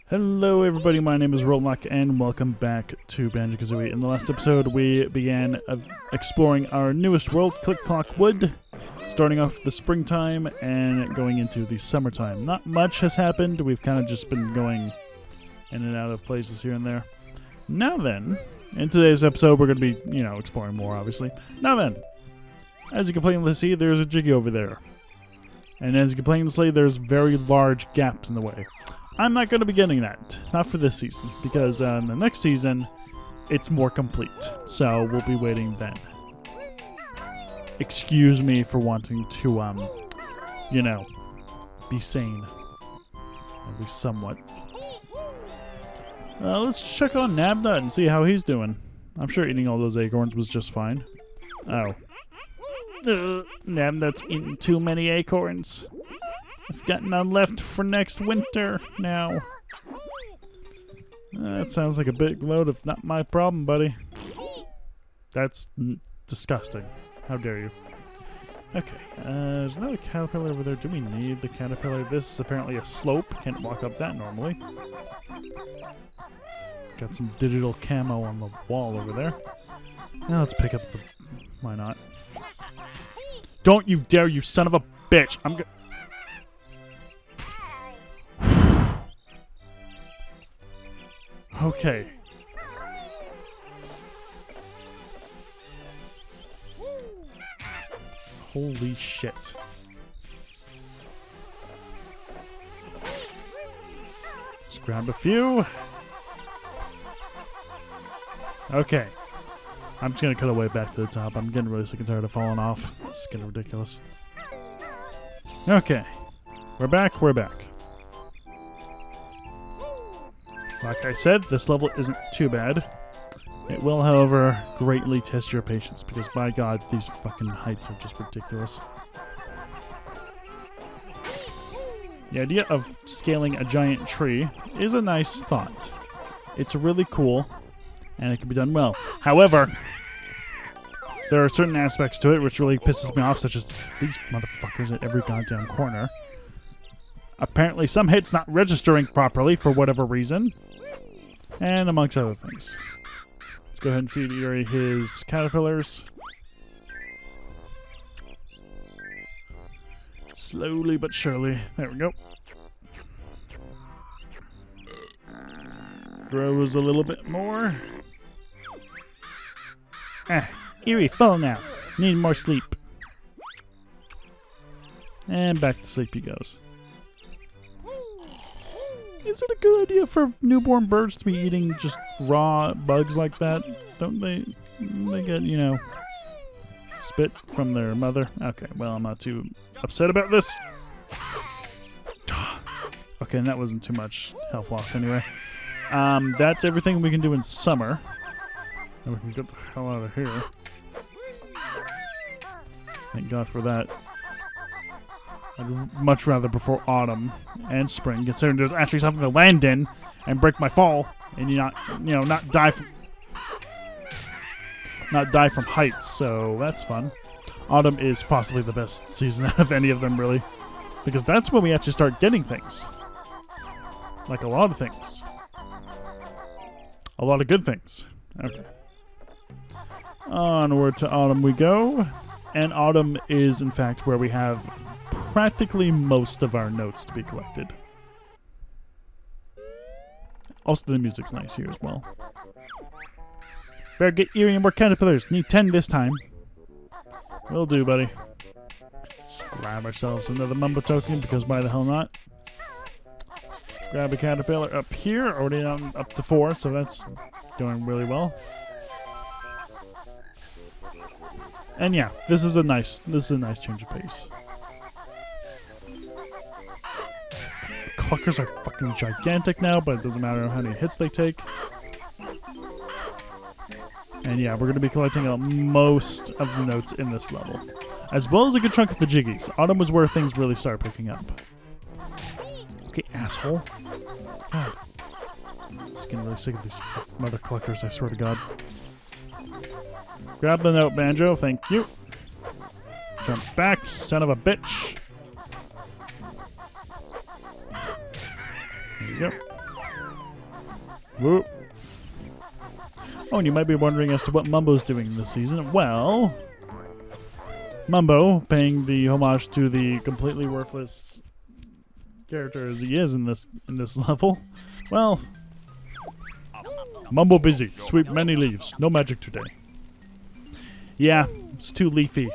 Hello everybody, my name is Rollock and welcome back to Banjo-Kazooie. In the last episode we began exploring our newest world, Click Clock Wood, starting off the springtime and going into the summertime. Not much has happened, we've kind of just been going in and out of places here and there. Now then, in today's episode we're going to be, exploring more obviously. Now then, as you can plainly see, there's a Jiggy over there. And as you can plainly see, there's very large gaps in the way. I'm not going to be getting that. Not for this season. Because in the next season, it's more complete. So we'll be waiting then. Excuse me for wanting to, be sane. At least somewhat. Let's check on Nabnut and see how he's doing. I'm sure eating all those acorns was just fine. Oh. Nabnut's eating too many acorns. I've got none left for next winter now. That sounds like a big load of not my problem, buddy. That's disgusting. How dare you? Okay, there's another caterpillar over there. Do we need the caterpillar? This is apparently a slope. Can't walk up that normally. Got some digital camo on the wall over there. Now let's pick up the... Why not? Don't you dare, you son of a bitch! I'm gonna... Okay. Holy shit. Just grab a few. Okay. I'm just gonna cut away back to the top. I'm getting really sick and tired of falling off. It's getting ridiculous. Okay. We're back. Like I said, this level isn't too bad. It will, however, greatly test your patience, because by God, these fucking heights are just ridiculous. The idea of scaling a giant tree is a nice thought. It's really cool, and it can be done well. However, there are certain aspects to it which really pisses me off, such as these motherfuckers at every goddamn corner. Apparently some hits not registering properly for whatever reason. And amongst other things. Let's go ahead and feed Eerie his caterpillars. Slowly but surely. There we go. Grows a little bit more. Eerie, full now. Need more sleep. And back to sleep he goes. Is it a good idea for newborn birds to be eating just raw bugs like that? Don't they get, spit from their mother? Okay, well, I'm not too upset about this. Okay, and that wasn't too much health loss anyway. That's everything we can do in summer. And we can get the hell out of here. Thank God for that. I'd much rather prefer autumn and spring, considering there's actually something to land in and break my fall, and not die from heights. So that's fun. Autumn is possibly the best season out of any of them, really, because that's when we actually start getting things, like a lot of things, a lot of good things. Okay, onward to autumn we go, and autumn is in fact where we have practically most of our notes to be collected. Also, the music's nice here as well. Better get Eerie and more caterpillars. Need 10 this time. Will do, buddy. Let's grab ourselves another Mumbo token, because why the hell not? Grab a caterpillar up here. Already up to 4, so that's doing really well. And yeah, this is a nice change of pace. Cluckers are fucking gigantic now, but it doesn't matter how many hits they take. And yeah, we're going to be collecting most of the notes in this level, as well as a good chunk of the Jiggies. Autumn was where things really start picking up. Okay, asshole. God. I'm just getting really sick of these mother cluckers, I swear to God. Grab the note, Banjo. Thank you. Jump back, son of a bitch. There you go. Whoop. Oh, and you might be wondering as to what Mumbo's doing this season. Well, Mumbo, paying the homage to the completely worthless character as he is in this level. Well, Mumbo busy. Sweep many leaves. No magic today. Yeah, it's too leafy.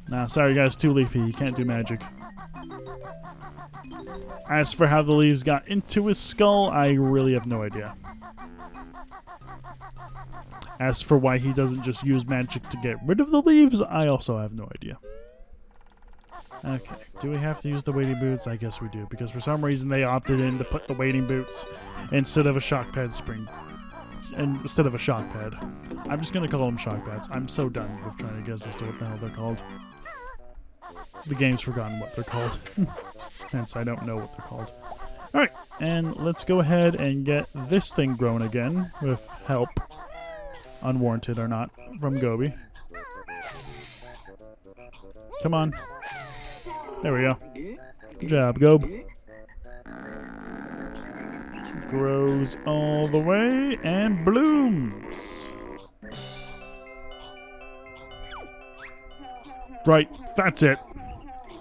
Nah, sorry guys, too leafy. You can't do magic. As for how the leaves got into his skull, I really have no idea. As for why he doesn't just use magic to get rid of the leaves, I also have no idea. Okay, do we have to use the wading boots? I guess we do, because for some reason they opted in to put the wading boots instead of a shock pad spring. And instead of a shock pad. I'm just going to call them shock pads. I'm so done with trying to guess as to what the hell they're called. The game's forgotten what they're called. Hence, I don't know what they're called. Alright, and let's go ahead and get this thing grown again with help. Unwarranted or not, from Gobi. Come on. There we go. Good job, Gob. Grows all the way and blooms. Right, that's it.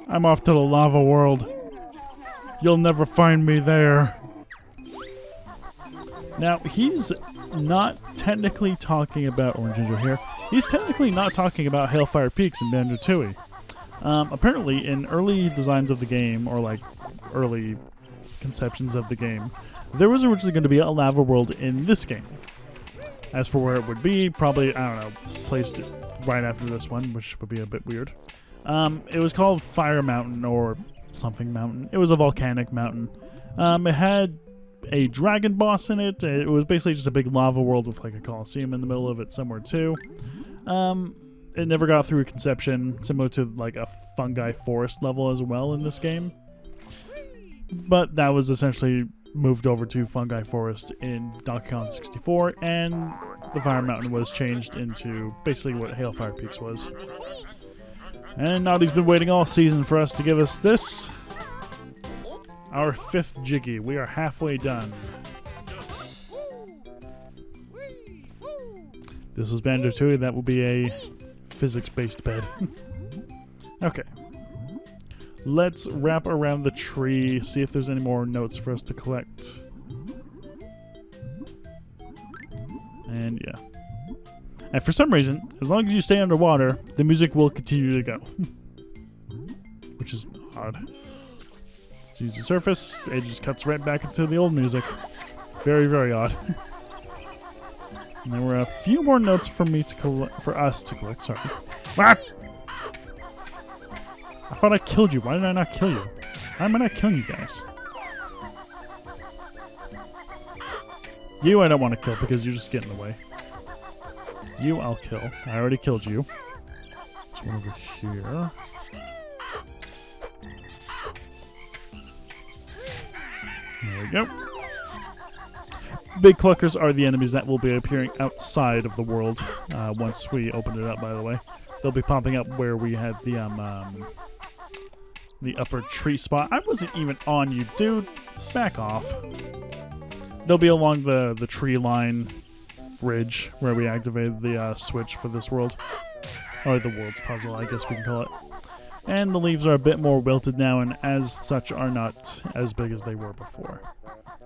I'm off to the lava world. You'll never find me there. Now, he's not technically talking about Orange Ginger here. He's technically not talking about Hailfire Peaks in Banjo-Tooie. Apparently, in early designs of the game, or like early conceptions of the game, there was originally going to be a lava world in this game. As for where it would be, probably, I don't know, placed right after this one, which would be a bit weird. It was called Fire Mountain or something mountain. It was a volcanic mountain. It had a dragon boss in it. It was basically just a big lava world with like a coliseum in the middle of it somewhere too. It never got through conception, similar to like a fungi forest level as well in this game. But that was essentially moved over to Fungi Forest in Donkey Kong 64, and the Fire Mountain was changed into basically what Hailfire Peaks was. And Naughty's been waiting all season for us to give us this. Our 5th Jiggy. We are halfway done. This was Banjo-Tooie. That will be a physics-based bed. Okay. Let's wrap around the tree, see if there's any more notes for us to collect. And yeah. And for some reason, as long as you stay underwater, the music will continue to go. Which is odd. So use the surface, it just cuts right back into the old music. Very, very odd. And there were a few more notes for me to for us to collect. Sorry. Ah! I thought I killed you. Why did I not kill you? Why am I not killing you guys? You I don't want to kill because you just get in the way. You I'll kill. I already killed you. There's one over here. There we go. Big cluckers are the enemies that will be appearing outside of the world once we open it up, by the way. They'll be popping up where we had the upper tree spot. I wasn't even on you, dude. Back off. They'll be along the tree line ridge where we activated the switch for this world. Or the world's puzzle, I guess we can call it. And the leaves are a bit more wilted now, and as such are not as big as they were before.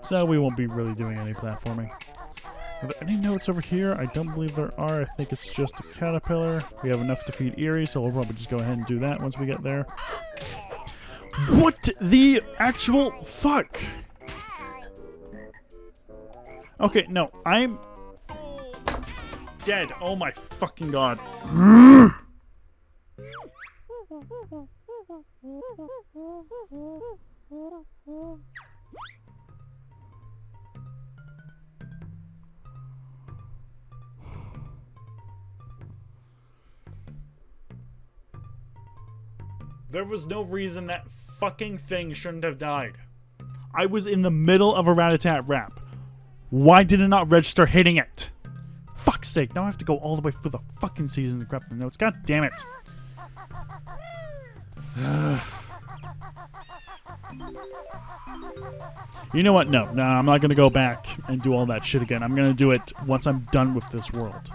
So we won't be really doing any platforming. Are there any notes over here? I don't believe there are. I think it's just a caterpillar. We have enough to feed Eerie, so we'll probably just go ahead and do that once we get there. What the actual fuck? Okay, no, I'm dead. Oh my fucking god. There was no reason that fucking thing shouldn't have died. I was in the middle of a rat-a-tat rap. Why did it not register hitting it? Fuck's sake, now I have to go all the way through the fucking season to grab the notes. God damn it. You know what? No, I'm not going to go back and do all that shit again. I'm going to do it once I'm done with this world.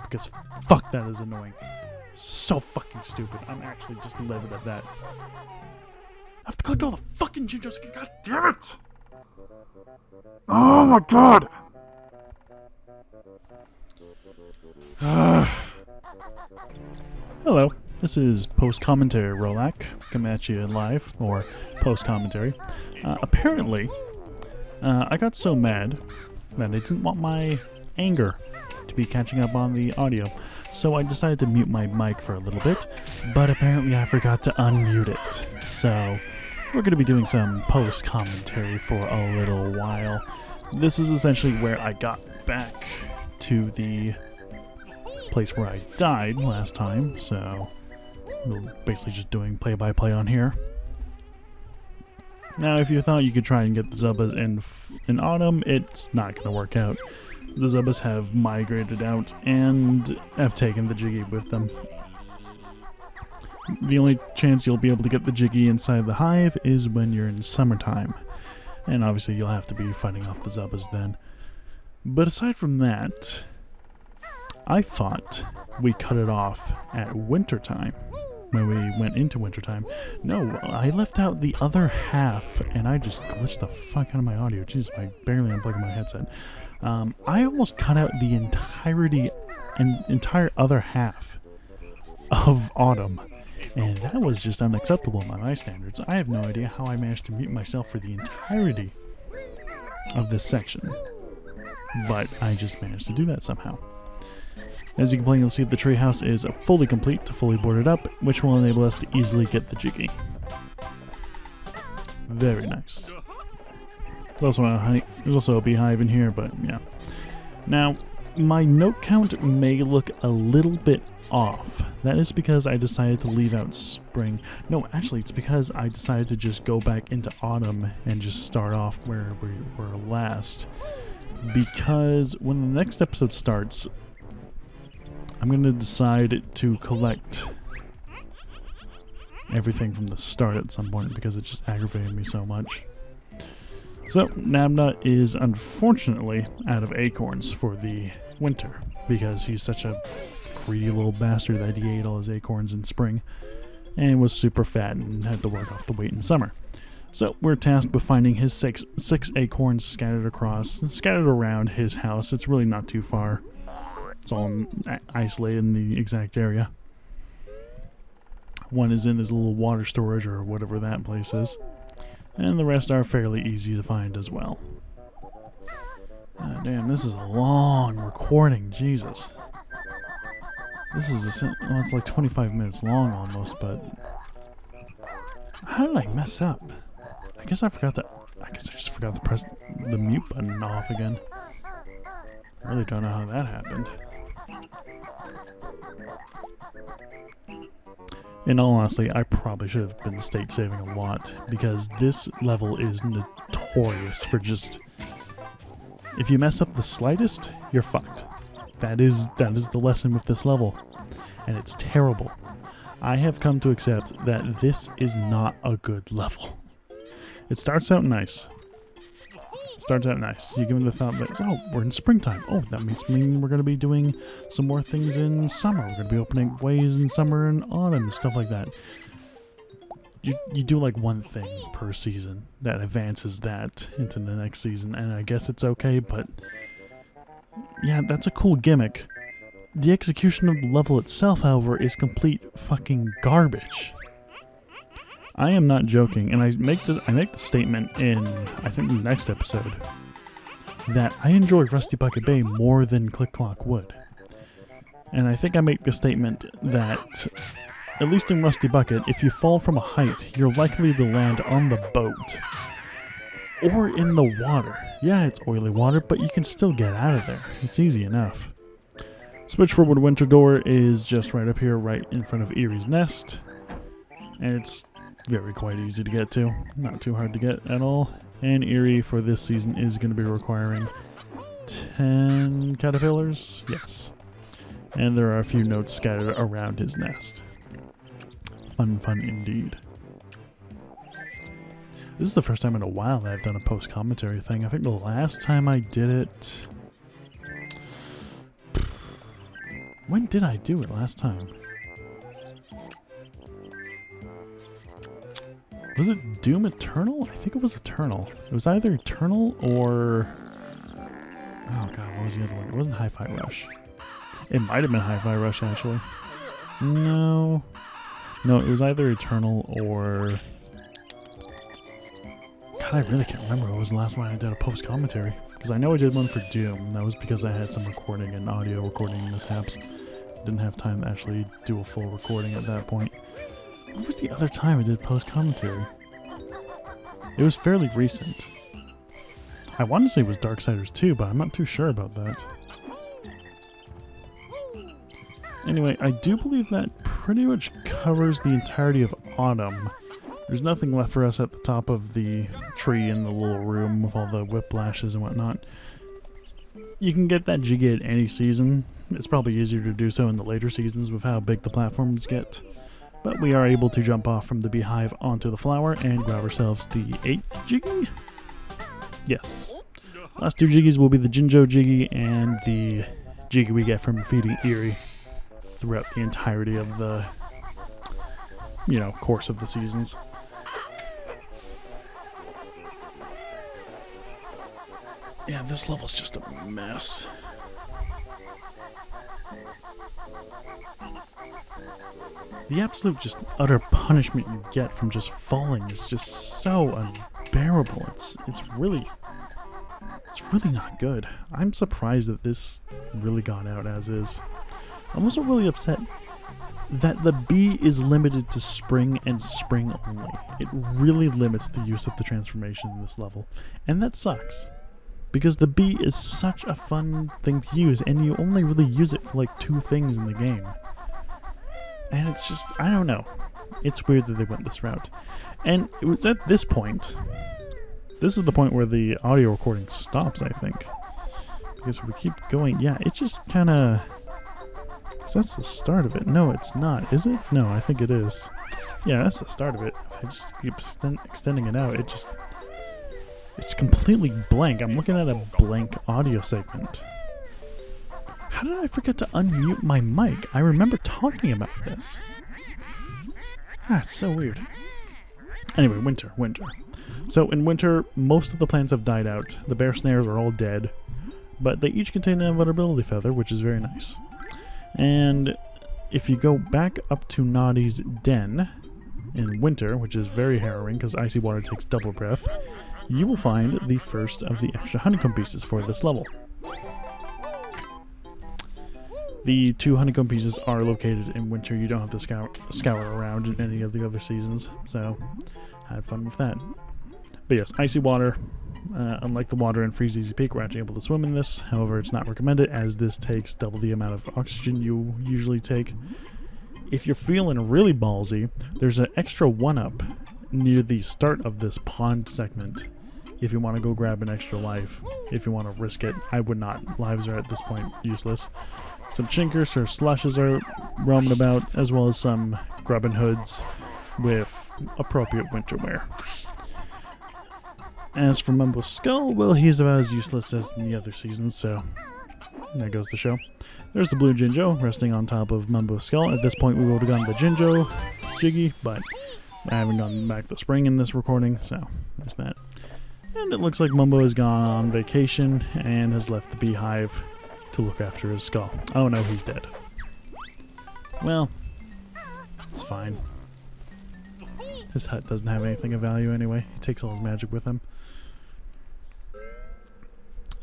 Because fuck, that is annoying. So fucking stupid. I'm actually just livid at that. I have to collect all the fucking gingers again. God damn it! Oh my god! Hello, this is post-commentary Rolak, coming at you live, or post-commentary. Apparently, I got so mad that I didn't want my anger to be catching up on the audio, so I decided to mute my mic for a little bit, but apparently I forgot to unmute it. So, we're going to be doing some post-commentary for a little while. This is essentially where I got back to the place where I died last time, so we're basically just doing play-by-play on here. Now, if you thought you could try and get the Zubbas in autumn, it's not going to work out. The Zubbas have migrated out and have taken the Jiggy with them. The only chance you'll be able to get the Jiggy inside the hive is when you're in summertime. And obviously you'll have to be fighting off the Zubbas then. But aside from that, I thought we cut it off at wintertime, when we went into wintertime. No, I left out the other half, and I just glitched the fuck out of my audio. Jeez, I barely unplugged my headset. I almost cut out the entire other half of autumn, and that was just unacceptable by my standards. I have no idea how I managed to mute myself for the entirety of this section, but I just managed to do that somehow. As you can plainly see, the treehouse is fully complete, fully boarded up, which will enable us to easily get the Jiggy. Very nice. There's also a beehive in here, but yeah. Now, my note count may look a little bit off. That is because I decided to leave out spring. No, actually, it's because I decided to just go back into autumn and just start off where we were last. Because when the next episode starts, I'm going to decide to collect everything from the start at some point because it just aggravated me so much. So, Nabnut is unfortunately out of acorns for the winter because he's such a greedy little bastard that he ate all his acorns in spring and was super fat and had to work off the weight in summer. So, we're tasked with finding his six acorns scattered around his house. It's really not too far. It's all isolated in the exact area. One is in his little water storage or whatever that place is. And the rest are fairly easy to find as well. Damn, this is a long recording, Jesus. This is well, it's like 25 minutes long almost, but how did I mess up? I guess I just forgot to press the mute button off again. I really don't know how that happened. In all honesty, I probably should have been state saving a lot, because this level is notorious for just... if you mess up the slightest, you're fucked. That is the lesson with this level, and it's terrible. I have come to accept that this is not a good level. It starts out nice. You give it the thought that, oh, we're in springtime. Oh, that means we're going to be doing some more things in summer. We're going to be opening ways in summer and autumn and stuff like that. You do like one thing per season that advances that into the next season, and I guess it's okay, but yeah, that's a cool gimmick. The execution of the level itself, however, is complete fucking garbage. I am not joking, and I make the statement in, I think, the next episode, that I enjoy Rusty Bucket Bay more than Click Clock Wood. And I think I make the statement that, at least in Rusty Bucket, if you fall from a height, you're likely to land on the boat. Or in the water. Yeah, it's oily water, but you can still get out of there. It's easy enough. Switchforward Winter Door is just right up here, right in front of Erie's Nest. And it's very quite easy to get to. Not too hard to get at all. And Erie for this season is going to be requiring 10 caterpillars. Yes. And there are a few notes scattered around his nest. Fun indeed. This is the first time in a while that I've done a post-commentary thing. I think the last time I did it... When did I do it last time? Was it Doom Eternal? I think it was Eternal. It was either Eternal or... Oh god, what was the other one? It wasn't Hi-Fi Rush. It might have been Hi-Fi Rush, actually. No. No, it was either Eternal or... God, I really can't remember what was the last one I did a post-commentary. Because I know I did one for Doom. That was because I had some recording and audio recording mishaps. Didn't have time to actually do a full recording at that point. What was the other time I did post-commentary? It was fairly recent. I want to say it was Darksiders 2, but I'm not too sure about that. Anyway, I do believe that pretty much covers the entirety of Autumn. There's nothing left for us at the top of the tree in the little room with all the whiplashes and whatnot. You can get that Jiggy at any season. It's probably easier to do so in the later seasons with how big the platforms get. But we are able to jump off from the beehive onto the flower and grab ourselves the 8th Jiggy. Yes. Last 2 Jiggies will be the Jinjo Jiggy and the Jiggy we get from feeding Eerie throughout the entirety of the, you know, course of the seasons. Yeah, this level's just a mess. The absolute just utter punishment you get from just falling is just so unbearable. It's really not good. I'm surprised that this really got out as is. I'm also really upset that the bee is limited to spring and spring only. It really limits the use of the transformation in this level, and that sucks. Because the bee is such a fun thing to use, and you only really use it for like 2 things in the game. And it's just, I don't know. It's weird that they went this route. And it was at this point, this is the point where the audio recording stops, I think. Because we keep going, yeah, it just kind of... That's the start of it. No, it's not, is it? No, I think it is. Yeah, that's the start of it. I just keep extending it out. It's completely blank. I'm looking at a blank audio segment. How did I forget to unmute my mic? I remember talking about this. It's so weird. Anyway, winter. So in winter, most of the plants have died out. The bear snares are all dead. But they each contain an invulnerability feather, which is very nice. And if you go back up to Naughty's den in winter, which is very harrowing because icy water takes double breath, you will find the first of the extra honeycomb pieces for this level. The 2 honeycomb pieces are located in winter. You don't have to scour around in any of the other seasons, so have fun with that. But yes, icy water. Unlike the water in Freeze Easy Peak, we're actually able to swim in this. However, it's not recommended as this takes double the amount of oxygen you usually take. If you're feeling really ballsy, there's an extra 1-up near the start of this pond segment if you want to go grab an extra life. If you want to risk it, I would not. Lives are at this point useless. Some chinkers or slushes are roaming about, as well as some grubbin hoods with appropriate winter wear. As for Mumbo's skull, well, he's about as useless as in the other seasons, so there goes the show. There's the blue Jinjo resting on top of Mumbo's skull. At this point, we would have gotten the Jinjo Jiggy, but I haven't gotten back the spring in this recording, so there's that. And it looks like Mumbo has gone on vacation and has left the beehive to look after his skull. Oh no, he's dead. Well, it's fine. His hut doesn't have anything of value anyway. He takes all his magic with him.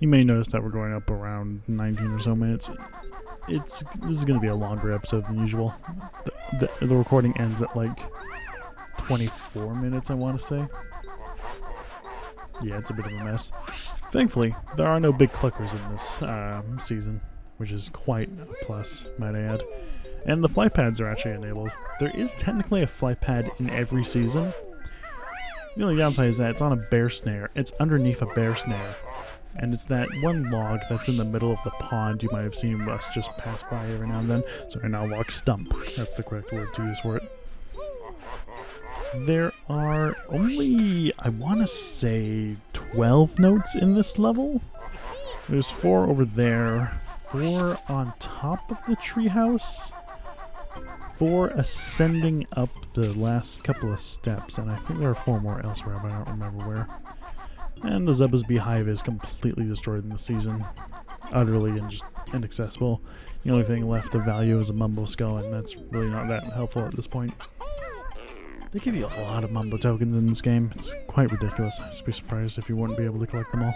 You may notice that we're going up around 19 or so minutes. This is going to be a longer episode than usual. The recording ends at like 24 minutes, I want to say. Yeah, it's a bit of a mess. Thankfully, there are no big clickers in this season, which is quite a plus, might I add. And the fly pads are actually enabled. There is technically a fly pad in every season. The only downside is that it's on a bear snare. It's underneath a bear snare. And it's that one log that's in the middle of the pond you might have seen us just pass by every now and then. Sorry, now log stump. That's the correct word to use for it. There are only, I want to say, 12 notes in this level. There's 4 over there, 4 on top of the treehouse, 4 ascending up the last couple of steps, and I think there are 4 more elsewhere, but I don't remember where. And the Zebba's Beehive is completely destroyed in the season, utterly and just inaccessible. The only thing left of value is a Mumbo Skull, and that's really not that helpful at this point. They give you a lot of Mumbo tokens in this game. It's quite ridiculous. I'd be surprised if you wouldn't be able to collect them all.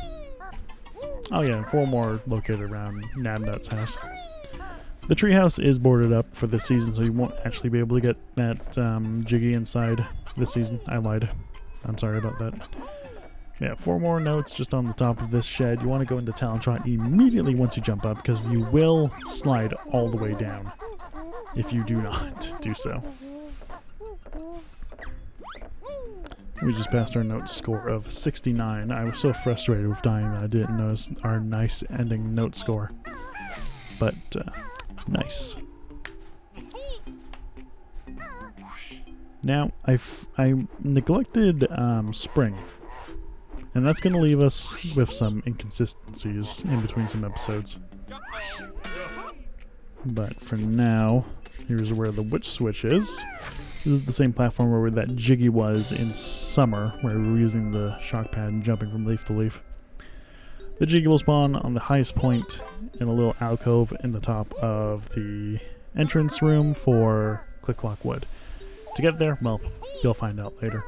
Oh yeah, and 4 more located around Nabnut's house. The treehouse is boarded up for this season, so you won't actually be able to get that Jiggy inside this season. I lied. I'm sorry about that. Yeah, 4 more notes just on the top of this shed. You want to go into Talon Trot immediately once you jump up, because you will slide all the way down if you do not do so. We just passed our note score of 69. I was so frustrated with dying that I didn't notice our nice ending note score. But, nice. Now, I neglected Spring. And that's going to leave us with some inconsistencies in between some episodes. But for now, here's where the witch switch is. This is the same platform where that Jiggy was in summer, where we were using the shock pad and jumping from leaf to leaf. The Jiggy will spawn on the highest point in a little alcove in the top of the entrance room for Click Clock Wood. To get there, well, you'll find out later.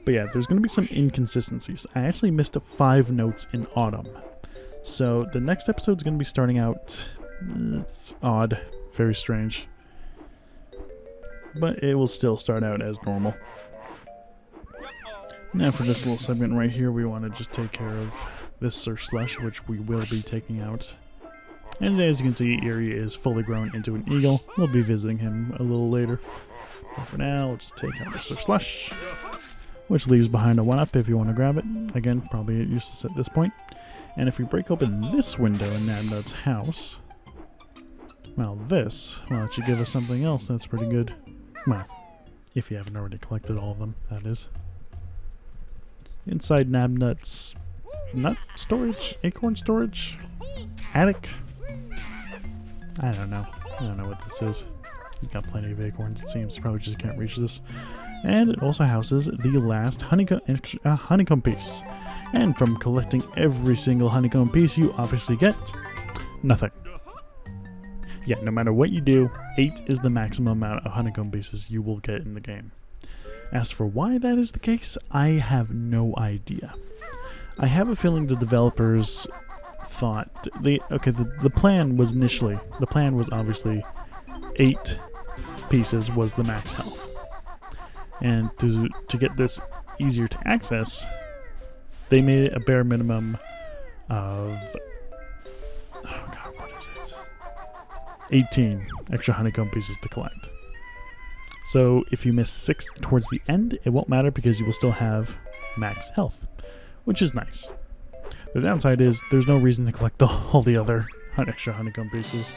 But yeah, there's going to be some inconsistencies. I actually missed 5 notes in Autumn. So the next episode's going to be starting out... It's odd. Very strange. But it will still start out as normal. Now for this little segment right here, we want to just take care of this Sir Slush, which we will be taking out. And as you can see, Eerie is fully grown into an eagle. We'll be visiting him a little later. But for now, we'll just take out the Sir Slush, which leaves behind a 1-up if you want to grab it. Again, probably useless at this point. And if we break open this window in Nabnut's house, well, this will actually give us something else that's pretty good. Well, if you haven't already collected all of them, that is. Inside Nabnut's nut storage? Acorn storage? Attic? I don't know. I don't know what this is. He's got plenty of acorns, it seems. He probably just can't reach this. And it also houses the last honeycomb piece. And from collecting every single honeycomb piece, you obviously get nothing. Yeah, no matter what you do, 8 is the maximum amount of honeycomb pieces you will get in the game. As for why that is the case, I have no idea. I have a feeling the developers thought... the plan was initially... The plan was obviously 8 pieces was the max health. And to get this easier to access, they made it a bare minimum of... Oh god, what is it? 18 extra honeycomb pieces to collect. So if you miss 6 towards the end, it won't matter because you will still have max health, which is nice. The downside is there's no reason to collect all the other extra honeycomb pieces.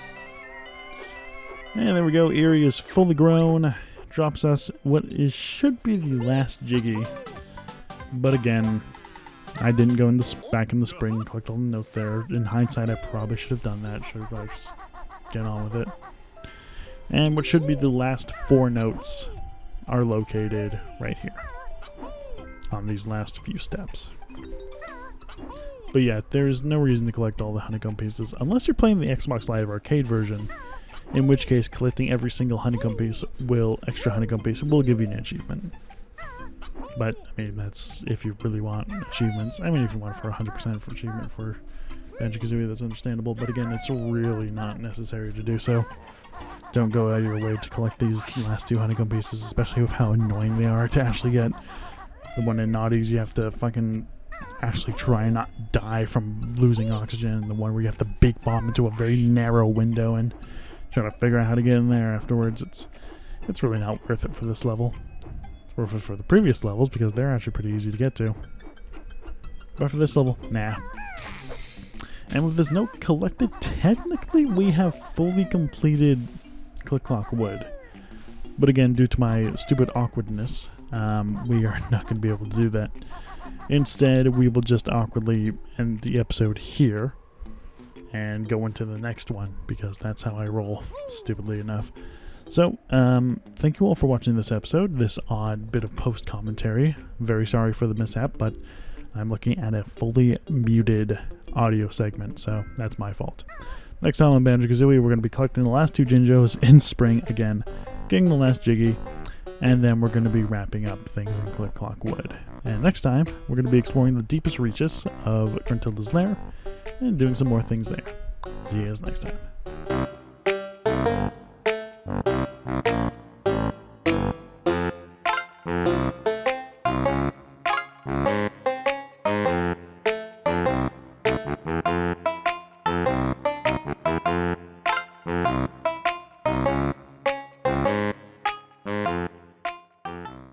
And there we go, Eerie is fully grown. Drops us what should be the last Jiggy. But again, I didn't go back in the spring and collect all the notes there. In hindsight, I probably should have done that. Should have probably just get on with it. And what should be the last 4 notes are located right here on these last few steps. But yeah, there's no reason to collect all the honeycomb pieces unless you're playing the Xbox Live Arcade version, in which case collecting every single honeycomb piece extra honeycomb piece will give you an achievement. But, I mean, that's if you really want achievements. I mean, if you want for 100% for achievement for Banjo-Kazooie, that's understandable. But again, it's really not necessary to do so. Don't go out of your way to collect these last 2 honeycomb pieces, especially with how annoying they are to actually get. The one in Naughty's, you have to fucking actually try and not die from losing oxygen. And the one where you have to big bomb into a very narrow window and try to figure out how to get in there afterwards. It's really not worth it for this level. It's worth it for the previous levels because they're actually pretty easy to get to. But for this level, nah. And with this note collected, technically we have fully completed Click Clock Wood. But again, due to my stupid awkwardness, we are not going to be able to do that. Instead, we will just awkwardly end the episode here and go into the next one, because that's how I roll, stupidly enough. So, thank you all for watching this episode, this odd bit of post-commentary. Very sorry for the mishap, but I'm looking at a fully muted audio segment, so that's my fault. Next time on Banjo-Kazooie, we're going to be collecting the last 2 Jinjos in spring again, getting the last Jiggy, and then we're going to be wrapping up things in Click Clock Wood. And next time, we're going to be exploring the deepest reaches of Gruntilda's lair and doing some more things there. See you guys next time.